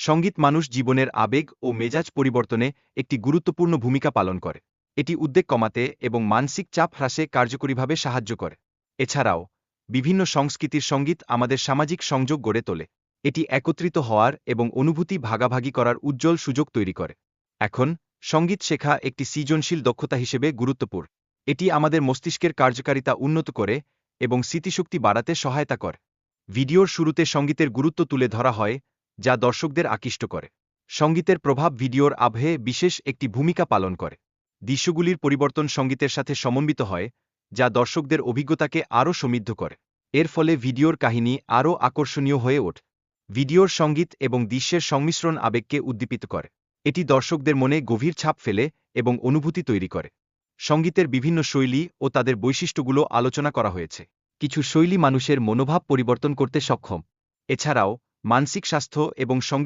সঙ্গীত মানুষ জীবনের আবেগ ও মেজাজ পরিবর্তনে একটি গুরুত্বপূর্ণ ভূমিকা পালন করে। এটি উদ্বেগ কমাতে এবং মানসিক চাপ হ্রাসে কার্যকরীভাবে সাহায্য করে। এছাড়াও বিভিন্ন সংস্কৃতির সঙ্গীত আমাদের সামাজিক সংযোগ গড়ে তোলে। এটি একত্রিত হওয়ার এবং অনুভূতি ভাগাভাগি করার উজ্জ্বল সুযোগ তৈরি করে। এখন সঙ্গীত শেখা একটি সৃজনশীল দক্ষতা হিসেবে গুরুত্বপূর্ণ। এটি আমাদের মস্তিষ্কের কার্যকারিতা উন্নত করে এবং স্মৃতিশক্তি বাড়াতে সহায়তা করে। ভিডিওর শুরুতে সঙ্গীতের গুরুত্ব তুলে ধরা হয়, যা দর্শকদের আকৃষ্ট করে। সঙ্গীতের প্রভাব ভিডিওর আবহে বিশেষ একটি ভূমিকা পালন করে। দৃশ্যগুলির পরিবর্তন সঙ্গীতের সাথে সমন্বিত হয়, যা দর্শকদের অভিজ্ঞতাকে আরও সমৃদ্ধ করে। এর ফলে ভিডিওর কাহিনী আরও আকর্ষণীয় হয়ে ওঠে। ভিডিওর সঙ্গীত এবং দৃশ্যের সংমিশ্রণ আবেগকে উদ্দীপিত করে। এটি দর্শকদের মনে গভীর ছাপ ফেলে এবং অনুভূতি তৈরি করে। সঙ্গীতের বিভিন্ন শৈলী ও তাদের বৈশিষ্ট্যগুলো আলোচনা করা হয়েছে। কিছু শৈলী মানুষের মনোভাব পরিবর্তন করতে সক্ষম। এছাড়াও মানসিক স্বাস্থ্য এবং সঙ্গীত